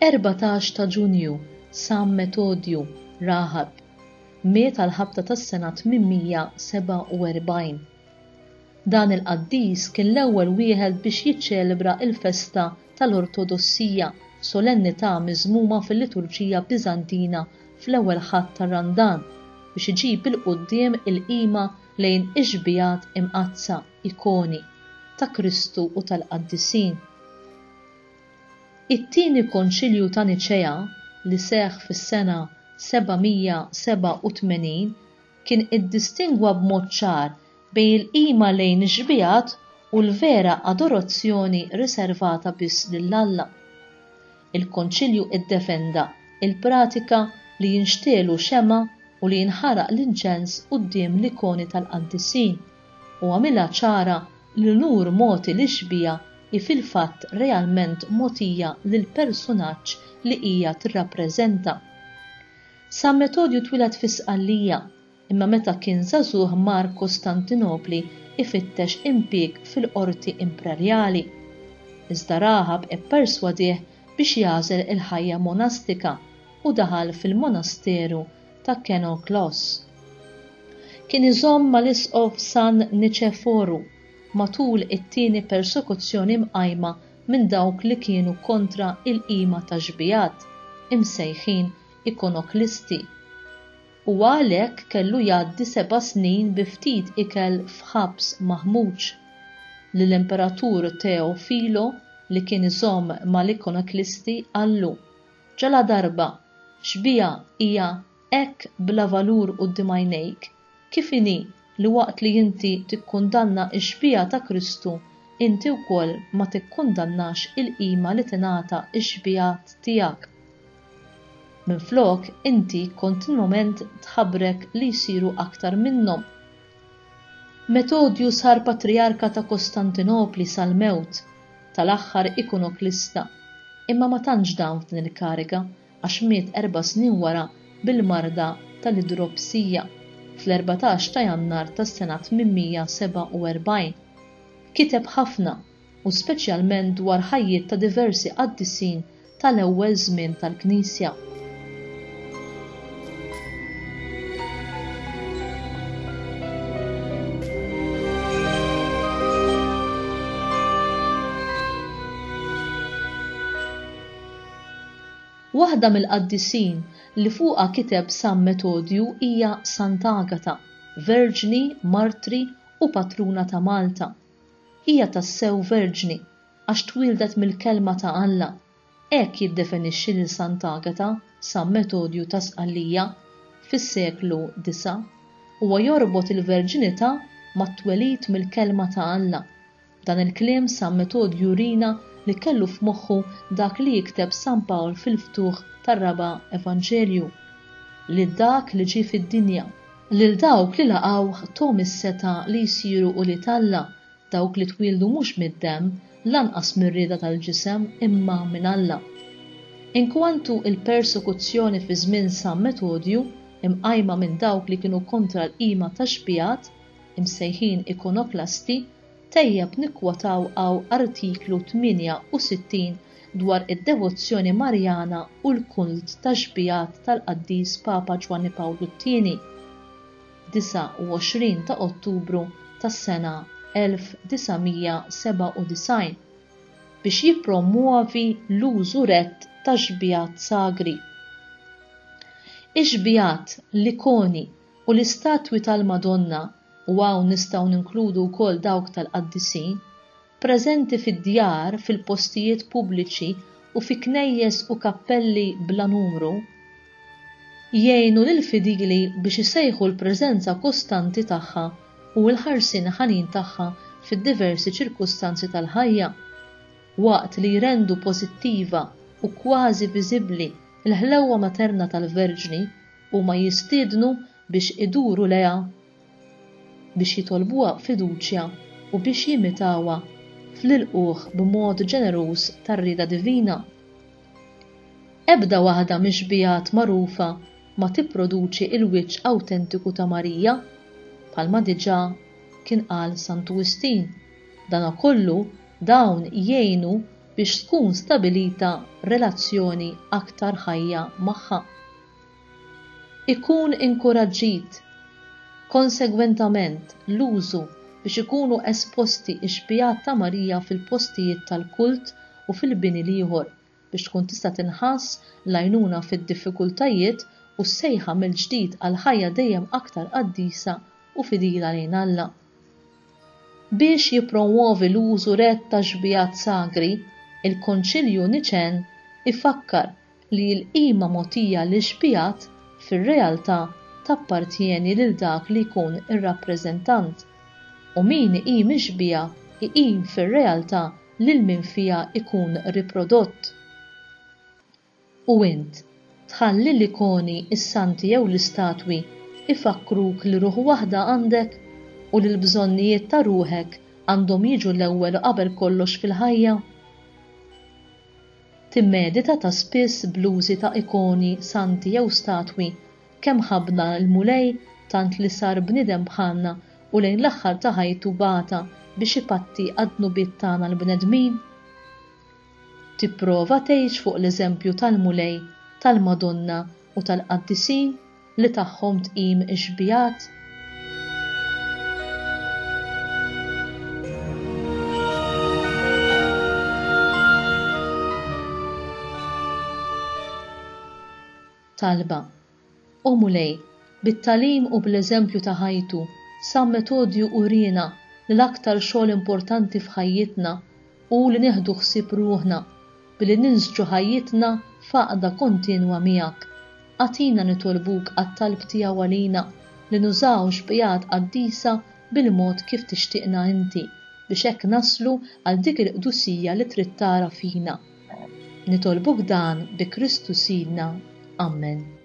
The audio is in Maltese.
14 ta' Ġunju San Metodju Rahab miet għal-ħabta tas-sena 847. Dan il-qaddis kien l-ewwel wieħed biex jiċċelebra l-festa tal-Ortodossija, solennità miżmuma fil-liturġija Biżantina fl-ewwel ħadd tar-Randan biex iġib il-qudiem il-qima lejn iġbijat imqazza ikoni ta' Kristu u tal-qaddisin. It-tieni konċilju ta' Niċea li seħħ fis-sena 787 kien iddistingwa b'mod ċar bejn il-qima lejn iġbijat u l-vera adorazzjoni riservata biss lill-Alla. Il-konċilju iddefenda il-pratika li jinxtielu xema u li jinħaraq l-inċens quddiem l-ikoni tal-qaddisin u għamilha ċara li nur moti l-iġbija fil-fatt realment mogħtija lill-personaġġ li hija tirrappreżenta. San Metodju twieled fi Sqallija, imma meta kien żagħżugħ mar Kostantinopli ifittex impjieg fil-qorti imperjali. Iżda Rahab ipperswadih biex jagħżel il-ħajja monastika u daħal fil-monasteru ta' Kenoklos. Kien iżomm mal-isqof San Niċeforu matul it-tieni persekuzzjoni mqajma minn dawk li kienu kontra il-qima ta' ġbijat, imsejħin ikonoklisti. U għalhekk kellu jgħaddi 7 snin bi ftit ikel f'ħabs maħmuġ li l-Imperatur Teofilo li kien iżomm mal-ikonoklisti qallu: ġala darba xbija hija hekk bla valur quddiem għajnejk, kif inhi li waqt li inti tikkundanna x-xbija ta' Kristu, inti wkoll ma tikkundannax il-qima li tingħata x-xbijat tiegħek. Minflok inti kontinwament tħabbrek li jsiru aktar minnhom. Metodju sar patriarka ta' Kostantinopli sal-mewt tal-aħħar ikonoklista, imma ma tantx dam f'din il-kariga għax miet 4 snin wara bil-marda tal-idropsija fl-14 ta' Jannar tas-sena 847. Kiteb ħafna u speċjalment dwar ħajjiet ta' diversi qaddisin tal-ewwel żmien tal-Knisja. Waħda mill-qaddisin li fuqha kiteb San Metodju hija Sant'Agata, verġni, martri u patruna ta' Malta. Hija tassew verġni għax twildet mill-kelma ta' Alla. Hekk jiddefinixxi lil Sant'Agata San Metodju ta' Sqallija fis-seklu 9 huwa jorbot il-verġinità mat-twelid mill-kelma ta' Alla. Dan il-kliem San Metodju jurina li kellu f'moħħu dak li jikteb San Pawl fil-ftuħ tar-Raba' Evanġelju li dak li ġie fid-dinja, lil dawk li laqgħu tom is-seta li jsiru u li Alla, dawk li twildu mhux mid-demm lanqas mir-rieda tal-ġisem imma minn Alla. Inkwantu il-persekuzzjoni fi żmien San Metodju imqajma minn dawk li kienu kontra l-qima ta' xbijat imsejħin ikonoklasti, tejjeb nikkwataw għaw artiklu 68 dwar id-devozzjoni Marjana u l-kult ta' xbijat tal-qaddis Papa Ġwanni Pawlu II, 29 ta' Ottubru tas-sena 1997 biex jippromuovi l-użu rett ta' xbijat sagri. Ix-xbijat, l-ikoni u l-istatwi tal-Madonna u hawn nistgħu ninkludu wkoll dawk tal-qaddisin, preżenti fid-djar, fil-postijiet pubbliċi u fi knejjes u kappelli bla numru, jgħinu lill-fidili biex isejħu l-preżenza kostanti tagħha u l-ħarsien ħanin tagħha fid-diversi ċirkustanzi tal-ħajja, waqt li jrendu pożittiva u kważi viżibbli l-ħlewwa materna tal-Verġni u ma jistiednu biex iduru lejha biex jitolbuha fiduċja u biex jimitawha fl-ilquh b'mod ġeneruż tar-rieda divina. Ebda waħda mix-xbijat magħrufa ma tipproduċi il-wiċċ awtentiku ta' Marija, bħalma diġà kien qal Sant Wistin. Dana kollu dawn jgħinu biex tkun stabilita relazzjoni aktar ħajja magħha. Ikun inkoraġġit konsegwentament l-użu biex ikunu esposti x-xbijat ta' Marija fil-postijiet tal-kult u fil-bini ieħor biex tkun tista' tinħass l-għajnuna fid-diffikultajiet u s-sejħa mill-ġdid għal ħajja dejjem aktar qaddisa u fidila lejn Alla. Biex jippromuovi l-użu rett ta' xbijat sagri, il-Konċilju Niċen ifakkar li l-qima mogħtija lix-xbijat fir-realtà tappartjeni lil dak li jkun ir-rappreżentant u min iqim ix-xbija iqim fir-realtà lil min fiha ikun riprodott. U int tħalli l-ikoni, is-santi jew l-istatwi ifakkruk li ruħ waħda għandek u li l-bżonnijiet ta' ruħek għandhom jiġu l-ewwel qabel kollox fil-ħajja? Timmedita ta' spiss blużi ta' ikoni, santi jew statwi kemm ħabna l-mulej tant li sar bniedem bħalna u lejn l-aħħar ta' ħajtu bata biex ipatti għad-nubiet tagħna l-bnedmin? Tipprova tgħix fuq l-eżempju tal-mulej, tal-Madonna u tal-qaddisin li tagħhom tqim ix-xbijat? Talba. U mulej, bit-talim u bl-eżempju ta' ħajtu, sa metodju urina li l-aktar xogħol importanti f'ħajjitna u li nieħdu ħsieb ruħna billi ninsġu ħajjitna faqda kontinwa miegħek. Għatina nitolbuk għat-talb tiegħu għalina li nużaw xbijat qaddisa bil-mod kif tixtieqna inti biex hekk naslu għal dik il-qdusija li trid tara fina. Nitolbuk dan bi Kristu Sidna. Amen.